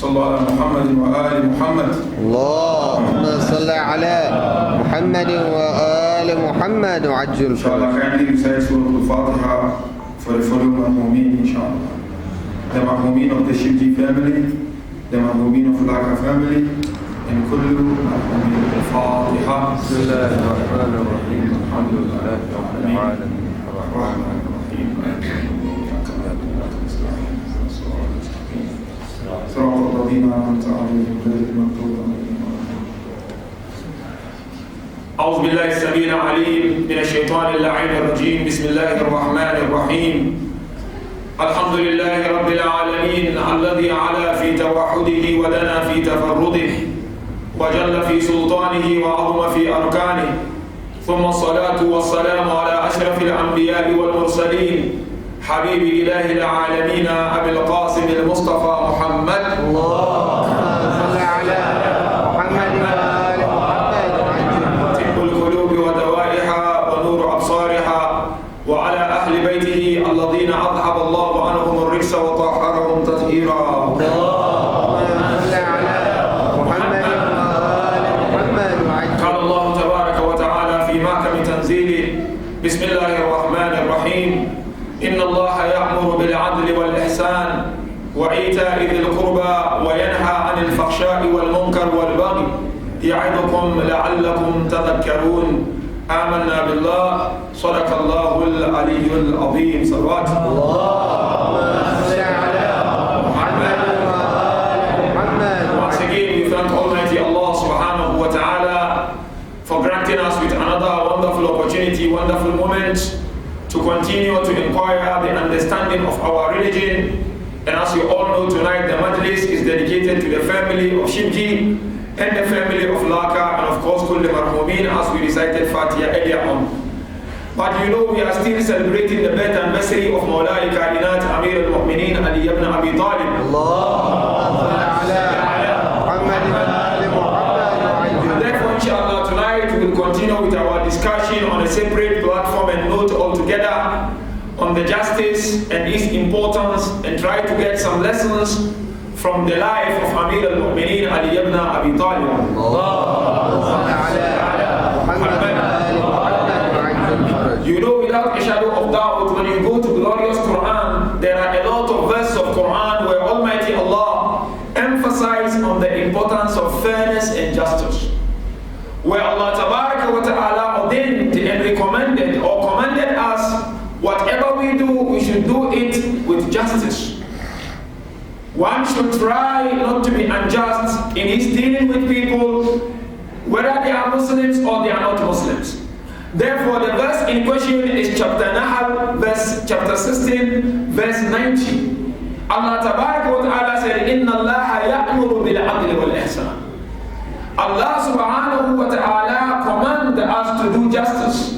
صل على محمد وآل محمد. اللهم صل على محمد وآل محمد وعجل. Inshallah, kindly recite Surah Al-Fatiha for the following Mahmoumeen, inshallah. The Mahmoumeen of the Sheikh family, the Mahmoumeen of Laka family, and kullu Mahmoumeen Al-Fatiha. Bismillahirrahmanirrahim. Alhamdulillah Rabbil Alamin. Ar-Rahmanir-Rahim. صراط الذين أنعمت عليهم غير المغضوب عليهم. أعوذ بالله السميع العليم من الشيطان اللعين الرجيم. بسم الله الرحمن الرحيم. الحمد لله رب العالمين الذي علا في توحده ودنا في تفرده وجل في سلطانه وعظم في أركانه، ثم الصلاة والسلام على أشرف الأنبياء والمرسلين حبيب إله العالمين أبي القاسم المصطفى محمد. اللهم صل على محمد وآل محمد. طب القلوب ودوائها ونور أبصارها، وعلى أهل بيته الذين أذهب الله عنهم الرجس وطهرهم تطهيرا. اللهم صل على محمد وآل محمد. قال الله تبارك وتعالى في محكم تنزيله: بسم الله الرحمن الرحيم. إن الله يأمر بالعدل والإحسان وإيتاء ذي القربى وينهى عن الفحشاء والمنكر والبغي يعظكم لعلكم تذكرون. آمنا بالله. صدق الله العلي العظيم. صلوات اللهم صل على محمد وآل محمد. Once again, we thank Almighty Allah subhanahu wa ta'ala for granting us with another wonderful opportunity, wonderful moment to continue to inquire the understanding of our religion. And as you all know, tonight the majlis is dedicated to the family of Sheikh and the family of Laka, and of course Kulli Marhumin, as we recited Fatiha earlier on. But you know, we are still celebrating the birth anniversary of Mawlai Kainat Amir al-Mu'mineen Ali ibn Abi Talib. Therefore, inshallah, tonight we will continue with our discussion on a separate platform and note altogether on the justice and its importance, and try to get some lessons from the life of Amir al-Mu'mineen Ali ibn Abi Talib. You know, without a shadow of doubt, when you go to glorious Quran, there are a lot of verses of Quran where Almighty Allah emphasizes on the importance of fairness and justice, where Allah Tabaraka wa Ta'ala ordained and recommended or commanded us, whatever we do, we should do it with justice. One should try not to be unjust in his dealing with people, whether they are Muslims or they are not Muslims. Therefore, the verse in question is chapter Nahl, chapter 16, verse 90. Allah Tabaraka wa Ta'ala said, Inna Allah ya'muru bil-'adli wal-ihsan. Allah subhanahu wa ta'ala command us to do justice,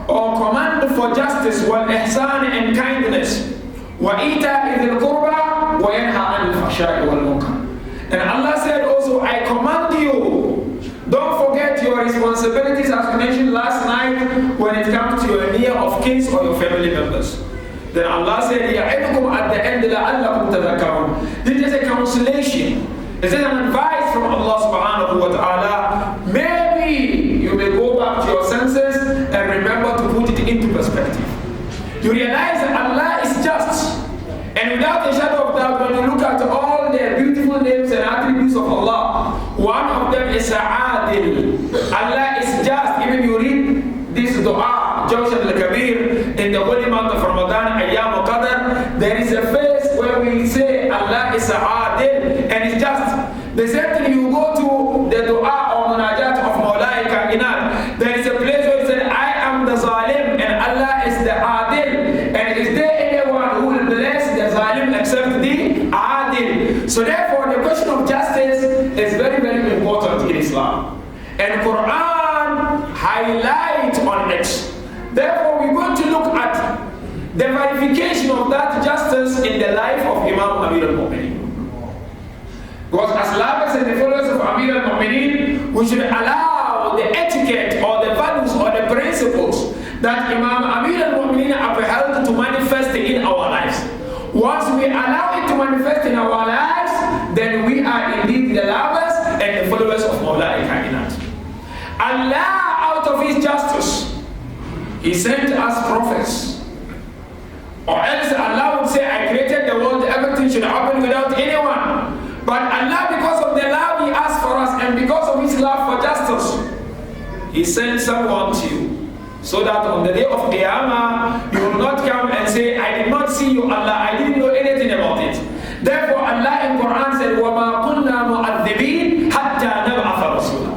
or command for justice, wal-ihsan, and kindness, wa ita'i dhil qurba wa yanha 'anil fahsha'i wal munkar. And Allah said also, I command you, don't forget your responsibilities, as we mentioned last night, when it comes to your near of kins or your family members. Then Allah said, ya'idukum at the end, la'allakum tadhakkarun. This is a consolation. This is an advice from Allah subhanahu wa ta'ala. Maybe you may go back to your senses and remember to put it into perspective. You realize that Allah is just. And without a shadow of doubt, when you look at all the beautiful names and attributes of Allah, one of them is Adil. Allah is just. Even you read this dua, Jawshan al-Kabir, in the holy month of Ramadan, Ayyam al-Qadr, there is a verse where we say Allah is Adil and it's just. The same thing, you go to the dua or munajat of Mawlai Kainat, there is a place where it says, I am the Zalim and Allah is the Adil. And is there anyone who will bless the Zalim except the Adil? So therefore, the question of justice is very, very important in Islam. And Quran highlights on it. Therefore, we're going to look at the verification of that justice in the life of Imam Amir al-Mu'mineen. Because as lovers and the followers of Amir al-Mu'mineen, we should allow the etiquette or the values or the principles that Imam Amir al-Mu'mineen upheld to manifest in our lives. Once we allow it to manifest in our lives, then we Allah, out of His justice, He sent us prophets. Or else Allah would say, I created the world, everything should happen without anyone. But Allah, because of the love He asked for us and because of His love for justice, He sent someone to you. So that on the day of Qiyamah, you will not come and say, I did not see you, Allah, I didn't know anything about it. Therefore, Allah in Quran said, وَمَا كُنَّا مُعَذِّبِينَ حَتَّى نَبْعَثَ رَسُولًا.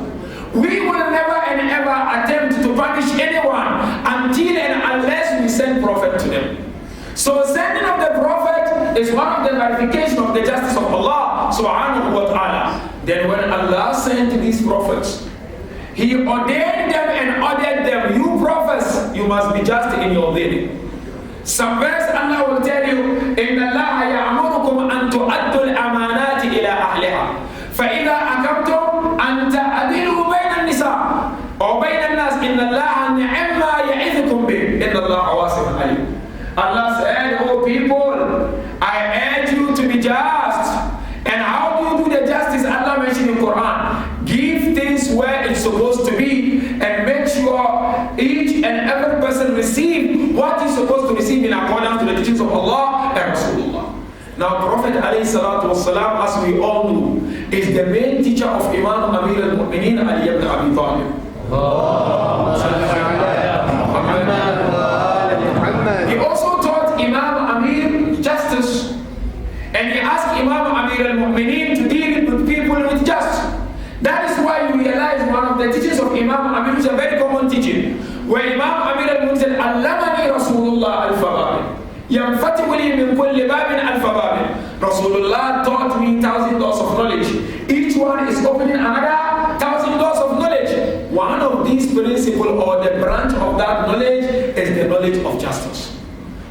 We will never and ever attempt to punish anyone until and unless we send prophet to them. So sending of the prophet is one of the verification of the justice of Allah subhanahu wa ta'ala. Then when Allah sent these prophets, He ordained them and ordered them, you prophets, you must be just in your dealing. Some verse Allah will tell you, إِنَّ اللَّهَ يَأْمُرُكُمْ أَن تُؤَدُّوا الْأَمَانَاتِ إِلَى أَهْلِهَا فَإِذَا أَقَمْتُمْ أَن تَعْدِلُوا بَيْنَ النِّسَاءِ أو بَيْن النَّاسِ إِنَّ اللَّهَ نِعِمَّا يَعِظُكُم بِهِ إِنَّ اللَّهَ وَاسِعٌ عَلِيمٌ. Allah said, oh people, I urge you to be just. And how do you do the justice Allah mentioned in Quran? Give things where it's supposed to be and make sure each and every person receive what he's supposed to receive in accordance to the teachings of Allah and Rasulullah. Now Prophet ﷺ, as we all know, is the main teacher of Imam Amir al-Mu'mineen Ali ibn Abi Talib. He also taught Imam Amir justice, and he asked Imam Amir al-Mu'mineen to deal with people with justice. That is why you realize one of the teachings of Imam Amir is a very common teaching, where Imam Amir al-Mu'mineen said, Allamani Rasulullah al-Fababi. Yamfatibuli min kulli babin al-Fababi. Rasulullah taught me 1,000 doors of knowledge. Each one is opening another 1,000 doors of knowledge. One of these principles or the branch of that knowledge is the knowledge of justice.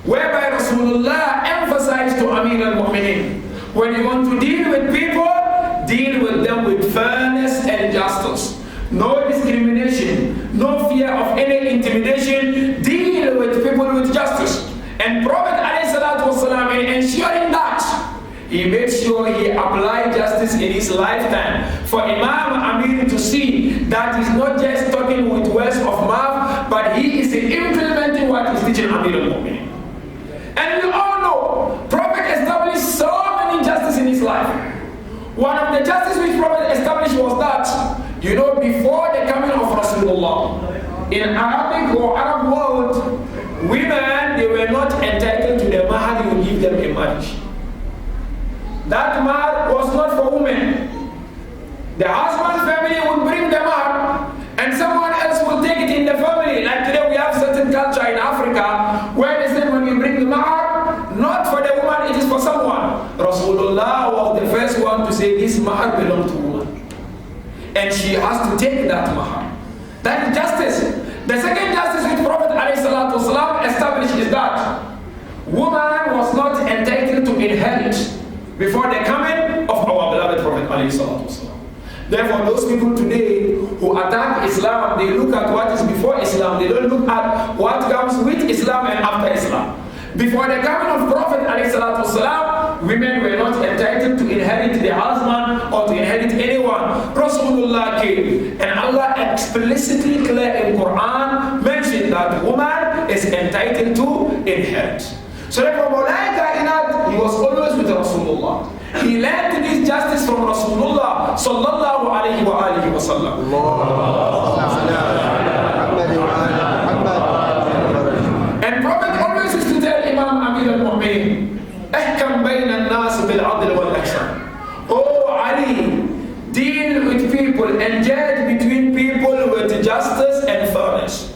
Whereby Rasulullah emphasized to Amir al-Mu'mineen, when you want to deal with people, deal with them with fairness and justice. No discrimination, no fear of any intimidation. Deal with people with justice. And Prophet ﷺ, in ensuring that, he made sure he applied justice in his lifetime. For Imam Amir to see that he's not just talking with words of mouth, but he is implementing what he's teaching Amir al-Mu'mineen. And we all know, Prophet established so many justice in his life. One of the justice which Prophet established was that, you know, before the coming of Rasulullah, in Arabic or Arab world, women, they were not entitled to the mahar you give them in marriage. That mahar was not for women. The husband family would bring the mahar, and someone else will take it in the family. Like today we have certain culture in Africa, where they say when you bring the mahar, not for the woman, it is for someone. Rasulullah was the first one to say this mahar belongs to woman. And she has to take that mahar. That is justice. The second justice which Prophet ﷺ established is that woman was not entitled to inherit before the coming of our beloved Prophet ﷺ. Therefore, those people today who attack Islam, they look at what is before Islam. They don't look at what comes with Islam and after Islam. Before the coming of Prophet ﷺ, women were not entitled to inherit their husband or to inherit anyone. Rasulullah came, and Allah explicitly clear in Quran mentioned that woman is entitled to inherit. So therefore, Mawlai Kainat, he was always with Rasulullah. He learned this justice from Rasulullah sallallahu alayhi wa alihi wa sallam. And Prophet always used to tell Imam Amir al-Mu'mineen, "Ahkam bayna an-nas bil-'adl wal-ihsan." Oh Ali, deal with people and judge between people with justice and fairness.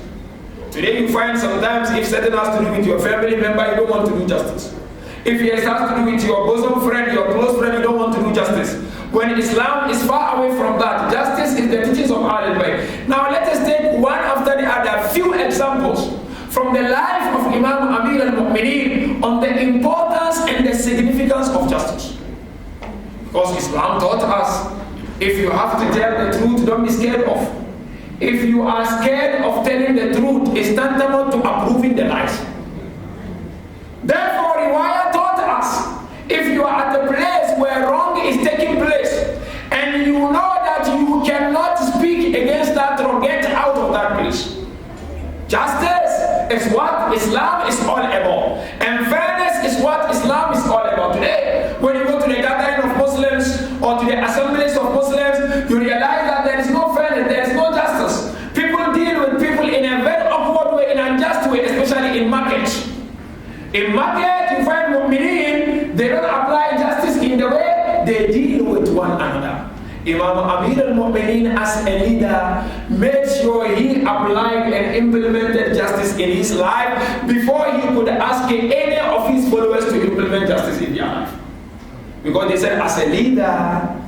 Today you find sometimes if certain has to do with your family member, you don't want to do justice. If it has to do with your bosom friend, your close friend, you don't want to do justice. When Islam is far away from that, justice is the teachings of Ahlul Bayt. Now let us take one after the other few examples from the life of Imam Amir al-Mu'mineen on the importance and the significance of justice. Because Islam taught us, if you have to tell the truth, don't be scared of. If you are scared of telling the truth, it's tantamount to approving the lies. Therefore, Riwayah taught us, if you are at a place where wrong is taking place, and you know that you cannot speak against that wrong, get is what Islam is all about. And fairness is what Islam is all about. Today, when you go to the gathering of Muslims or to the assemblies of Muslims, you realize that there is no fairness, there is no justice. People deal with people in a very awkward way, in an unjust way, especially in market. In market, you find mu'mineen, they don't apply justice in the way they deal with one another. Imam Amir al-Mu'mineen as a leader made sure he applied and implemented justice in his life before he could ask any of his followers to implement justice in their life. Because they said, as a leader,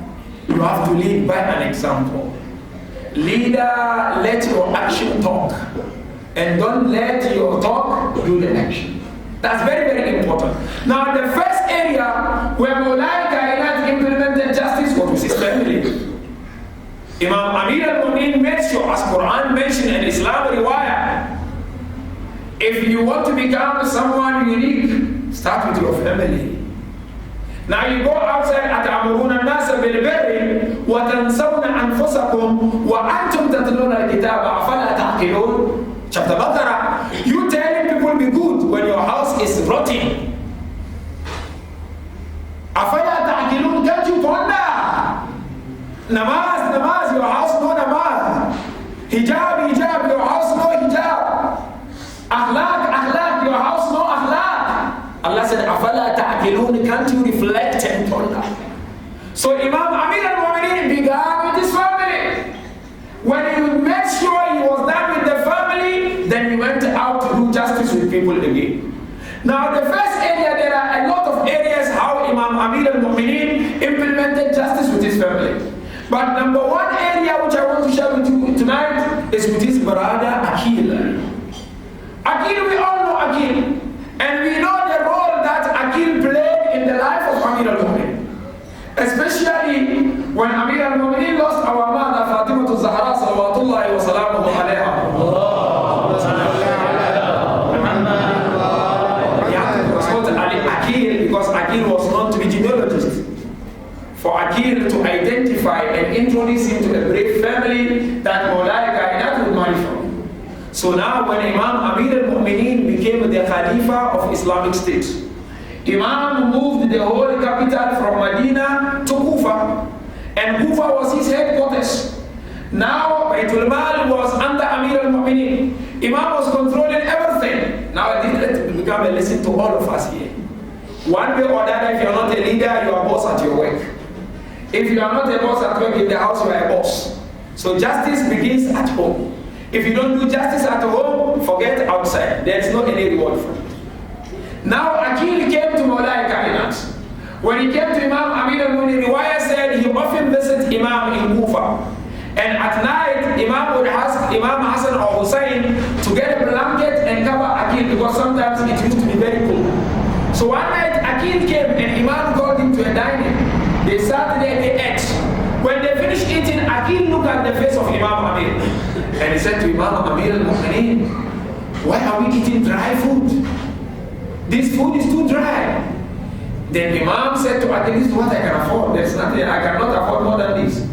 you have to lead by an example. Leader, let your action talk. And don't let your talk do the action. That's very, very important. Now, the first area where Mawlai Kainat implemented justice was his family. Imam Amir al-Mu'mineen made sure, as Quran mentioned in Islam riwayah, if you want to become someone unique, start with your family. Now you go outside, أَتَعْمُرُونَ النَّاسَ بِالْبِرِّ وَتَنْسَوْنَ أَنفُسَكُمْ وَأَنْتُمْ تَتْلُونَ الْكِتَابَ أَفَلَا تَعْقِلُونَ. Chapter Baqarah. You telling people be good when your house is rotting. أَفَلَا تَعْقِلُونَ. Can't you ponder? Namaz, your house no namaz. Hijab, your house no hijab. Akhlaq, your house no akhlaq. Allah said, أَفَلَا تَعْقِلُونَ. Can't you reflect and ponder? So Imam Amir al-Mu'mineen began with his family. When he made sure he was done with the family, then he went out to do justice with people again. Now the first area, there are a lot of areas how Imam Amir al-Mu'mineen implemented justice with his family. But number one area which I want to share with you tonight is with his brother Akil. Akil, we all know Akil. And we know the role that Akil played in the life of Amir al-Mu'mineen. Especially when Amir al-Mu'mineen lost our mother Fatima al-Zahra salawatullahi wa salamuhu alayha. Akil, because Akil was known to be genealogist. For Akil to identify and introduce him to a brave family that Mawlai Kainat would marry from. So now when Imam Amir al-Mu'mineen became the Khalifa of Islamic State, Imam moved the whole capital from Medina to Kufa. And Kufa was his headquarters. Now Baitul Mal was under Amir al-Mu'mineen. Imam was controlling everything. Now it become a lesson to all of us here. One way or another, if you are not a leader, you are a boss at your work. If you are not a boss at work, in the house you are a boss. So justice begins at home. If you don't do justice at home, forget outside. There is no any reward for it. Now Akil came to Mawlai Kainat. When he came to Imam Amir al-Mu'mineen, Riwayah said he often visited Imam in Kufa. And at night, Imam would ask Imam Hassan or Hussein to get a blanket and cover Akil because sometimes it used to be very cold. So one night Akil came and Imam called him to a dining. They sat there, they ate. When they finished eating, Akil looked at the face of Imam Amir. And he said to Imam Amir al-Mu'mineen, why are we eating dry food? This food is too dry. Then Imam said to Akil, this is what I can afford. There's nothing, I cannot afford more than this.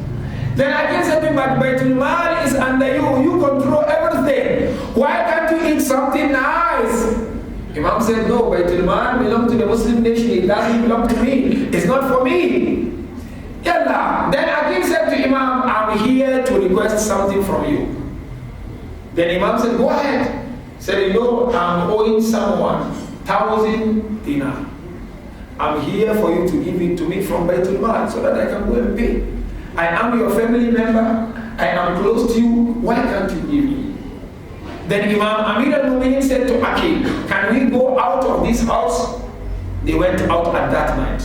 Then Akil said to him, but Baitul Mal is under you. You control everything. Why can't you eat something nice? Imam said, no, Baitul Mal belongs to the Muslim nation. It doesn't belong to me. It's not for me. Yalla. Then Akil said to Imam, I'm here to request something from you. Then Imam said, go ahead. Said, you know, I'm owing someone 1,000 dinar. I'm here for you to give it to me from Baitul Mal so that I can go and pay. I am your family member. I am close to you. Why can't you give me? Then Imam Amir al-Mu'mineen said to Akil, can we go out of this house? They went out at that night.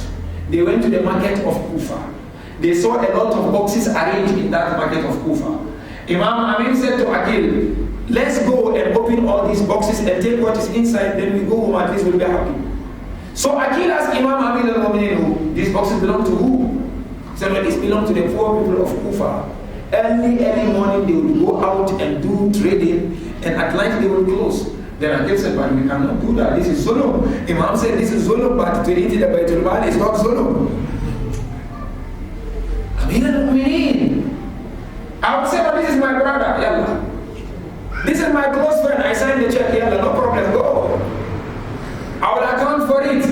They went to the market of Kufa. They saw a lot of boxes arranged in that market of Kufa. Imam Amir said to Akil, let's go and open all these boxes and take what is inside, then we go home, at least we'll be happy. So Akil asked Imam Amir al-Mu'mineen, these boxes belong to who? He said, well, these belong to the poor people of Kufa. Early morning they will go out and do trading, and at night they will close. Then Akil said, but we cannot do that, this is zulum. Imam said, this is zulum, but to eat the Baitul Mal is not zulum. Amir al-Mu'mineen, I would say, but this is my brother, yalla. This is my close friend. I signed the check. Yeah, no problem. Go. I will account for it.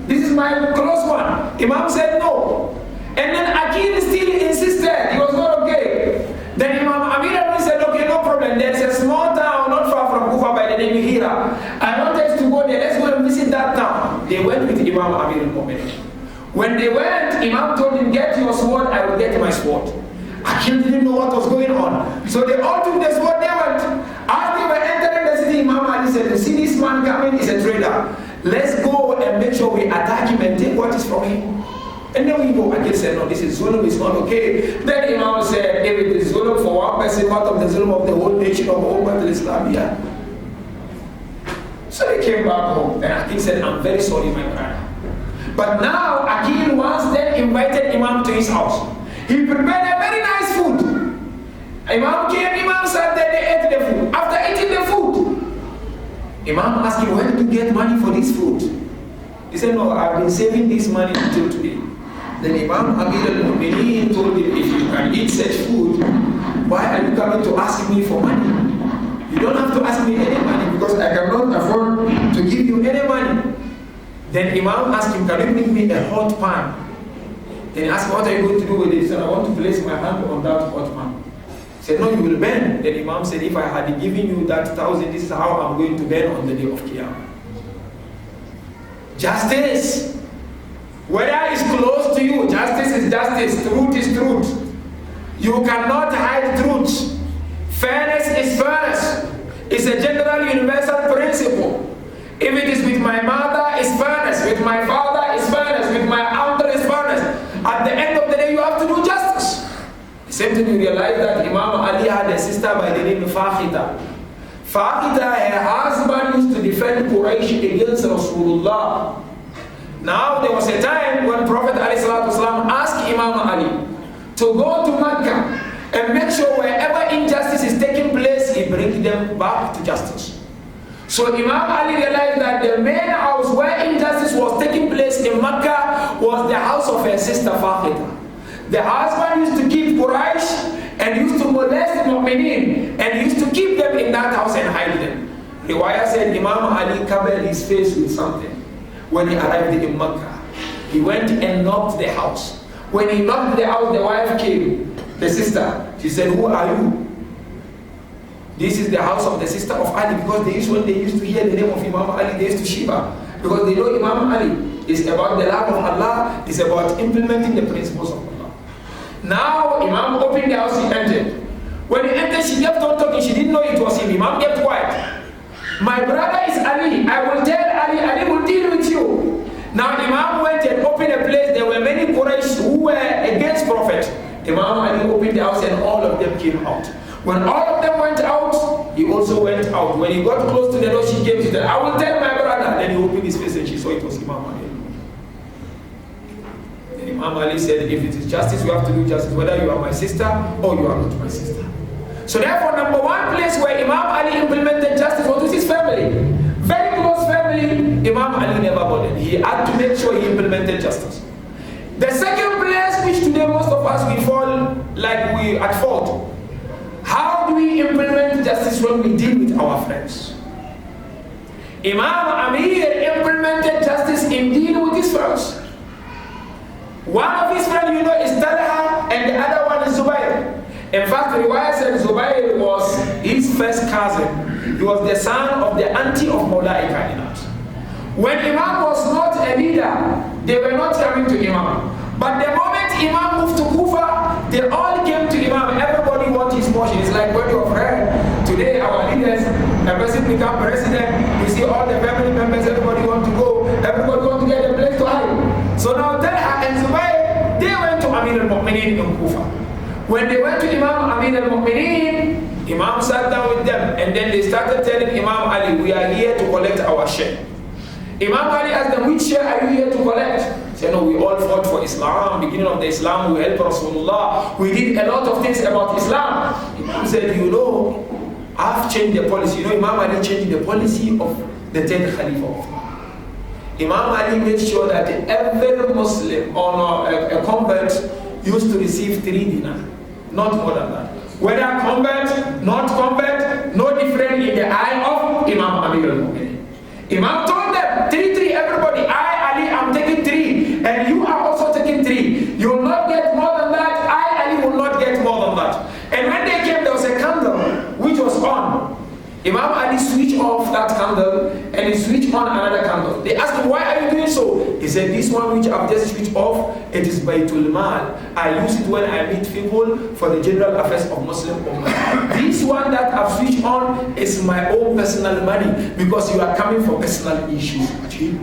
This is my close one. Imam said no. And then Aqil still insisted. He was not okay. Then Imam Amir said, okay, no problem. There's a small town not far from Kufa by the name of Hira. I want us to go there. Let's go and visit that town. They went with Imam Amir al-Mu'minin. When they went, Imam told him, get your sword, I will get my sword. Aqil didn't know what was going on. So they all took the sword, they went. As they were entering the city, Imam Ali said, you see this man coming, he's a trader. Let's go and make sure we attack him and take what is from him. And then we go. Aqil said, no, this is zulm, it's not okay. Then Imam said, if it is zulm for one person, what of the zulm of the whole nation of Ummah al-Islam? Yeah. So they came back home. And Aqil said, I'm very sorry, my brother. But now Aqil once then invited Imam to his house. He prepared a very nice food. Imam came, Imam sat there, they ate the food. After eating the food, Imam asked him, where did you get money for this food? He said, no, I've been saving this money until today. Then Imam Amir al-Mu'minin told him, if you can eat such food, why are you coming to ask me for money? You don't have to ask me any money because I cannot afford to give you any money. Then Imam asked him, can you bring me a hot pan? Then he asked, what are you going to do with it? He said, I want to place my hand on that hot pan. He said, no, you will burn. Then Imam said, if I had given you that 1,000, this is how I'm going to burn on the day of Qiyamah. Justice. Whether it's close to you, justice is justice, truth is truth. You cannot hide truth. Fairness is fairness. It's a general universal principle. If it is with my mother, it's fairness. With my father, it's fairness. With my uncle, it's fairness. At the end of the day, you have to do justice. The same thing, you realize that Imam Ali had a sister by the name of Fakhita. Fakhita, her husband used to defend Quraysh against Rasulullah. Now, there was a time when Prophet ﷺ asked Imam Ali to go to Mecca and make sure wherever injustice is taking place, he brings them back to justice. So Imam Ali realized that the main house where injustice was taking place in Mecca was the house of her sister Fakhita. The husband used to keep Quraysh and used to molest Mu'mineen and used to keep them in that house and hide them. Riwayah said Imam Ali covered his face with something. When he arrived in Mecca, he went and knocked the house. When he knocked the house, the wife came, the sister. She said, who are you? This is the house of the sister of Ali, because when they used to hear the name of Imam Ali, they used to shiver. Because they know Imam Ali is about the love of Allah, is about implementing the principles of Allah. Now, Imam opened the house, he entered. When he entered, she kept on talking, she didn't know it was him. Imam kept quiet. My brother is Ali. I will tell Ali, Ali will deal with you. Now Imam went and opened a place. There were many Quraysh who were against Prophet. Imam Ali opened the house and all of them came out. When all of them went out, he also went out. When he got close to the door, she came to them. I will tell my brother. Then he opened his face and she saw it was Imam Ali. Then Imam Ali said, if it is justice, you have to do justice, whether you are my sister or you are not my sister. So therefore, number one place where Imam Ali implemented justice was with his family. Very close family, Imam Ali never bothered. He had to make sure he implemented justice. The second place, which today most of us we fall like we at fault. How do we implement justice when we deal with our friends? Imam Amir implemented justice in dealing with his friends. One of his friends, is Talha, and the other one is Zubayr. In fact, Riwayah said Zubayr was his first cousin. He was the son of the auntie of Mawla Kainat. When Imam was not a leader, they were not coming to Imam. But the moment Imam moved to Kufa, they all came to Imam. Everybody wants his portion. It's like what you have heard. Today, our leaders, a person become president, you see all the family members, everybody want to go, everybody want to get a place to hide. So now Talha and Zubayr, they went to Amir al-Mu'minin in Kufa. When they went to Imam Amir al-Mu'minin, Imam sat down with them and then they started telling Imam Ali, we are here to collect our share. Imam Ali asked them, which share are you here to collect? He said, no, we all fought for Islam. Beginning of the Islam, we helped Rasulullah. We did a lot of things about Islam. Imam said, I've changed the policy. Imam Ali changed the policy of the 10th Khalifa. Imam Ali made sure that every Muslim or a convert used to receive 3 dinar. Not more than that. Whether convert, not convert, no difference. Imam Amir al-Mu'minin. Imam told them, 3, everybody, I, Ali, I'm taking 3, and you are also taking 3. You will not get more than that, I, Ali, will not get more than that. And when they came, there was a candle which was on. Imam Ali switched off that candle and he switched on another candle. They asked him, why are you doing so? He said, this one which I've just switched off, it is Baytul Mal. I use it when I meet people for the general affairs of Muslim Ummah. This one that I've switched on is my own personal money because you are coming for personal issues. Achieve.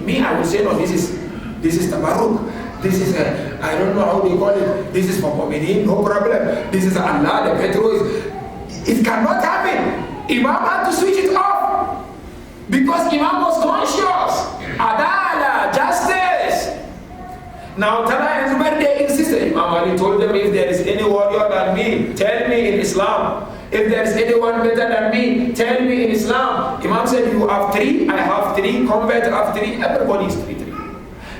Me, I will say, no, this is Tabarruk. This is I don't know how they call it. This is for Mu'minin, no problem. This is Allah, the petrol is. It cannot happen. Imam had to switch it off because Imam was conscious. Adala, justice. Now Tala and Zubair, they insisted. Imam Ali told them, if there is any warrior than me, tell me in Islam. If there is anyone better than me, tell me in Islam. Imam said, you have 3, I have 3, convert have 3, everybody is 3.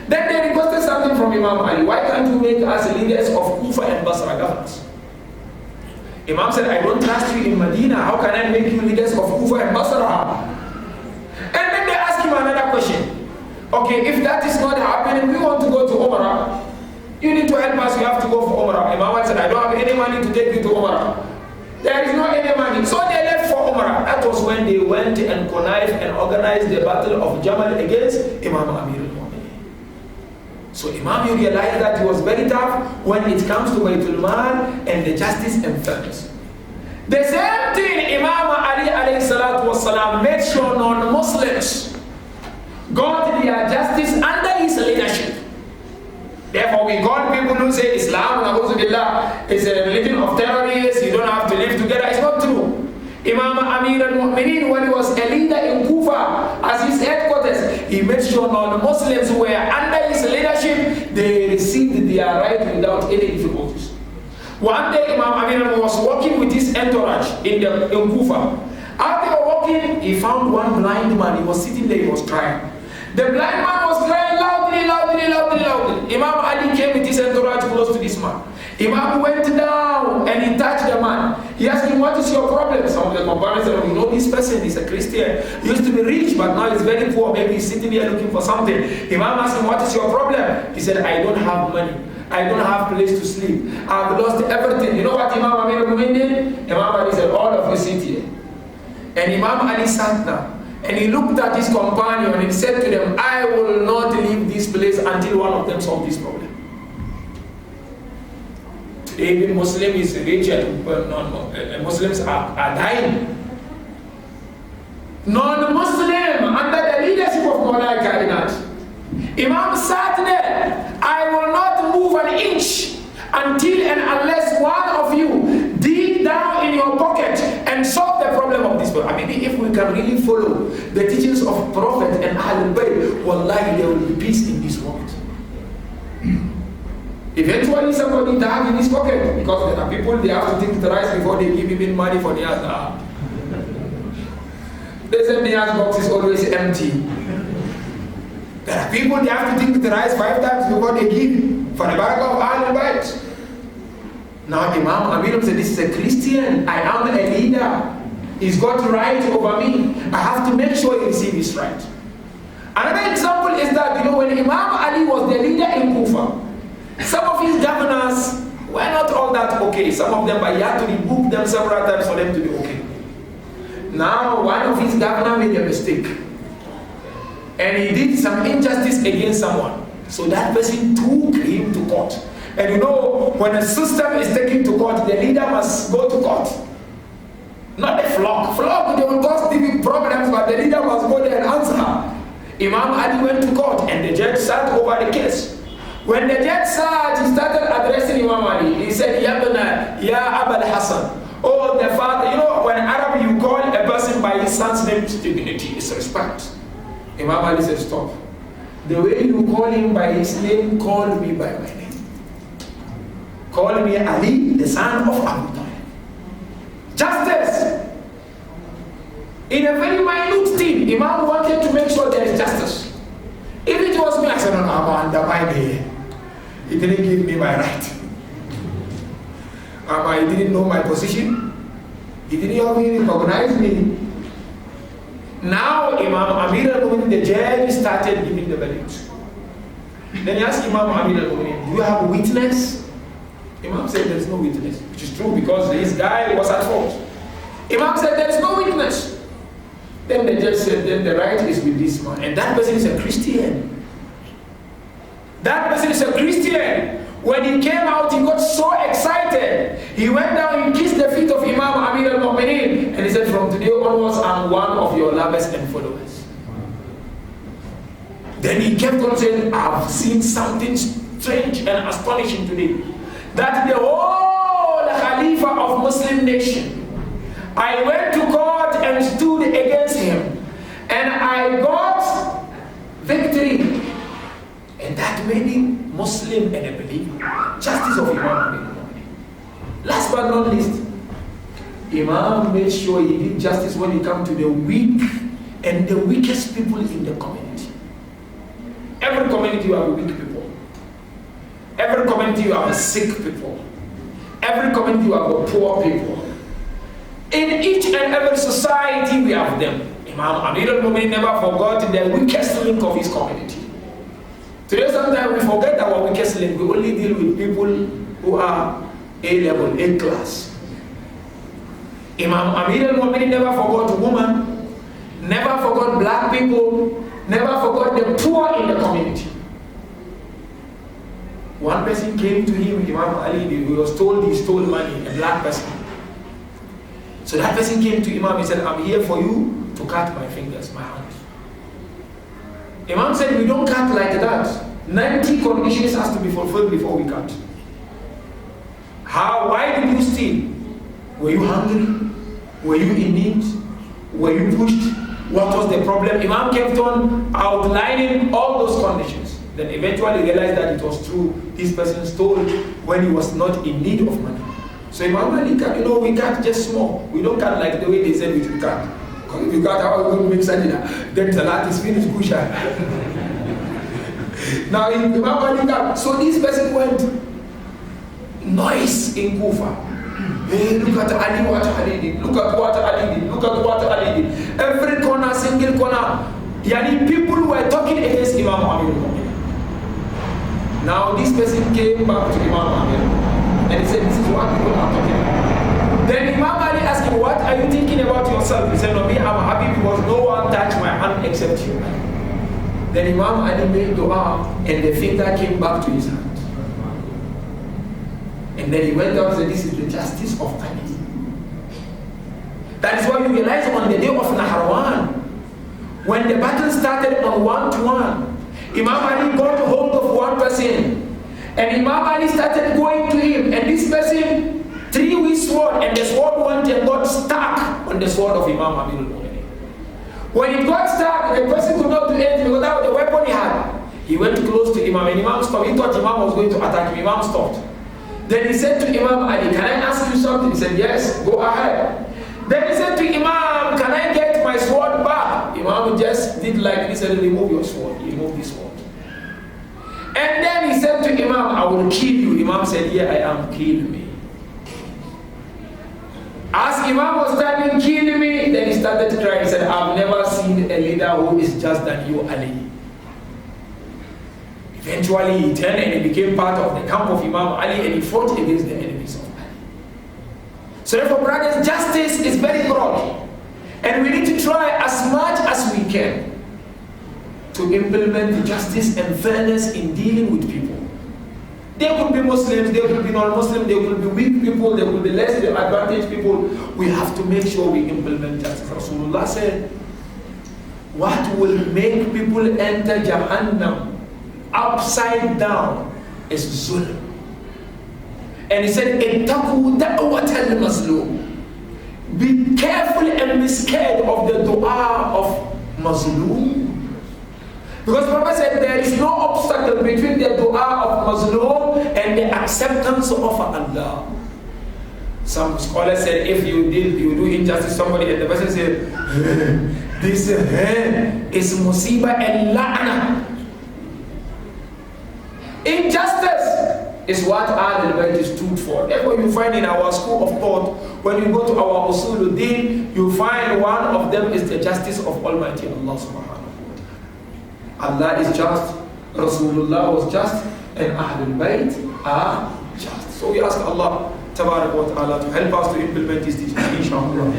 Then they requested something from Imam Ali. Why can't you make us leaders of Kufa and Basra governors? Imam said, I don't trust you in Medina. How can I make you leaders of Kufa and Basra? And then they asked him another question. Okay, if that is not happening, we want to go to Umrah. You need to help us, we have to go for Umrah. Imam said, I don't have any money to take you to Umrah. There is no any money. So they left for Umrah. That was when they went and connived and organized the battle of Jamal against Imam Amir al-Mu'minin. So Imam realized that he was very tough when it comes to Baytul Mal and the justice and fairness. The same thing Imam Ali alayhi salatu wasalam made sure non-Muslims got their justice under his leadership. Therefore we call people who say Islam is a religion of terrorists, you don't have to live together. It's not true. Imam Amir al-Mu'minin, when he was a leader in Kufa as his headquarters, he made sure non-Muslims who were under his leadership, they received their right without any difficulties. One day Imam Amir was walking with his entourage in Kufa. As they were walking, he found one blind man. He was sitting there, he was crying. The blind man was crying loudly. Imam Ali came with his entourage close to this man. Imam went down and he touched the man. He asked him, what is your problem? Some of the companions said, you know, this person is a Christian. He used to be rich, but now he's very poor. Maybe he's sitting here looking for something. Imam asked him, what is your problem? He said, I don't have money. I don't have place to sleep. I've lost everything. You know what Imam Amir al-Mu'minin did? Imam Ali said, all of you sit here. And Imam Ali sat down. And he looked at his companion and he said to them, I will not leave this place until one of them solves this problem. Today, even Muslim is rich and Muslims are dying. Non-Muslim under the leadership of Maulai Kainat. Imam sat there, I will not move an inch until and unless one of you dig down in your pocket and solve the problem of this world. I mean, if we can really follow the teachings of Prophet and Ahlul Bayt, wallahi, there will be peace in this world. Eventually somebody died in his pocket because there are people, they have to think thrice before they give him money for the other. They said the box is always empty. There are people, they have to think thrice 5 times before they give for the barakah of Ahlul Bayt. Now Imam Amir said, this is a Christian, I am a leader. He's got right over me. I have to make sure he receives his right. Another example is that, you know, when Imam Ali was the leader in Kufa, some of his governors were not all that okay. Some of them, but he had to rebuke them several times for them to be okay. Now, one of his governors made a mistake. And he did some injustice against someone. So that person took him to court. And you know, when a system is taken to court, the leader must go to court. Not a flock. Flock, they will cause big problems, but the leader must go there and answer. Imam Ali went to court and the judge sat over the case. When the judge sat, he started addressing Imam Ali. He said, Ya Abul Hassan. Oh, the father. You know, when in Arab you call a person by his son's name, dignity is respect. Imam Ali said, stop. The way you call him by his name, call me by my name. Call me Ali, the son of Abu Talib. Justice. In a very minute thing, Imam wanted to make sure there is justice. If it was me, I said, no, I'm undermined here. He didn't give me my right. He didn't know my position. He He didn't even recognize me. Now Imam Amir al-Mu'minin, the judge, started giving the verdict. Then he asked Imam Amir al-Mu'minin, do you have a witness? Imam said there is no witness, which is true because this guy was at fault. Imam said there is no witness. Then the judge said, then the right is with this man. And that person is a Christian. That person is a Christian. When he came out, he got so excited. He went down, he kissed the feet of Imam Amir al-Mu'minin, and he said, from today onwards, I'm one of your lovers and followers. Then he kept on saying, I've seen something strange and astonishing today. That the whole Khalifa of Muslim nation, I went to court and stood against him, and I got victory. And that made him Muslim and a believer. Justice of Imam. Last but not least, Imam made sure he did justice when it comes to the weak and the weakest people in the community. Every community you have weak people. Every community you have sick people. Every community you have poor people. In each and every society we have them. Imam Amir al-Mu'minin never forgot the weakest link of his community. Today sometimes we forget our weakest link. We only deal with people who are A-level, A-class. Imam Amir al-Mu'minin never forgot women, never forgot black people, never forgot the poor in the community. One person came to him, Imam Ali, he was told he stole money, a black person. So that person came to Imam, he said, I'm here for you to cut my fingers, my hands. Imam said, we don't cut like that. 90 conditions has to be fulfilled before we cut. How? Why did you steal? Were you hungry? Were you in need? Were you pushed? What was the problem? Imam kept on outlining all those conditions. Then eventually realized that it was true. This person stole when he was not in need of money. So Imam Ali cut, we cut just small. We don't cut like the way they said we should cut. Because if you cut how we make sajida, then salat is finished, kusha. Now Imam Ali cut. So this person went noise in Kufa. Hey, look at Ali, what Ali did. Look at what Ali did. Look at what Ali did. Every corner, single corner. Yani people were talking against Imam Amir. Now this person came back to Imam Amir and he said, this is what people are talking about. Then Imam Ali asked him, what are you thinking about yourself? He said, no, me, I'm happy because no one touched my hand except you. Then Imam Ali made dua and the finger came back to his hand. And then he went down and said, this is the justice of Ali. That is why you realize on the day of Nahrawan, when the battle started on 1-to-1, Imam Ali got hold of one person and Imam Ali started going to him, and this person threw his sword and the sword went and got stuck on the sword of Imam Amir al-Mu'minin. When it got stuck, the person could not do anything without the weapon he had. He went close to Imam and Imam stopped. He thought Imam was going to attack him. Imam stopped. Then he said to Imam Ali, can I ask you something? He said, yes, go ahead. Then he said to Imam, can I get my sword back? Imam just did like this and remove your sword. He removed his sword. And then he said to Imam, I will kill you. Imam said, yeah, I am, kill me. As Imam was standing, kill me, then he started crying. He said, I've never seen a leader who is just than you, Ali. Eventually he turned and he became part of the camp of Imam Ali and he fought against the enemies of Ali. So therefore, brothers, justice is very broad. And we need to try as much as we can to implement justice and fairness in dealing with people. There could be Muslims, there could be non-Muslims, there could be weak people, there could be less advantaged people. We have to make sure we implement justice. Rasulullah said, what will make people enter Jahannam upside down is zulm. And he said, "Ittaqu da'watal mazlum." Be careful and be scared of the dua of mazlum. Because Prophet said there is no obstacle between the dua of mazlum and the acceptance of Allah. Some scholars said if you do injustice to somebody and the person said, this is musibah and la'na. Injustice is what Ahlul Bayt stood for. Therefore, you find in our school of thought, when you go to our Usuluddin, you find one of them is the justice of Almighty Allah subhanahu wa ta'ala. Allah is just, Rasulullah was just, and Ahlul Bayt are just. So we ask Allah Tabarak wa ta'ala to help us to implement these teachings, inshaAllah.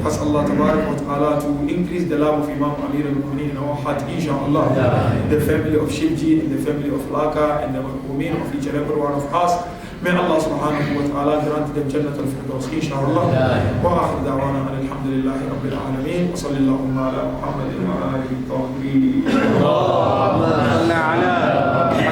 Ask Allah Tabarak wa ta'ala to increase the love of Imam Amir al-Mu'mineen in our heart, inshaAllah. The family of Sheikh and the family of Laka and the Mu'min of each and every one of us. May Allah subhanahu wa ta'ala grant them Jannat al-Firdaus, inshaAllah. Wa akhir da'wana alhamdulillahi rabbil alameen. Wa sallallahu ala Muhammadin wa alihi wa sahbihi.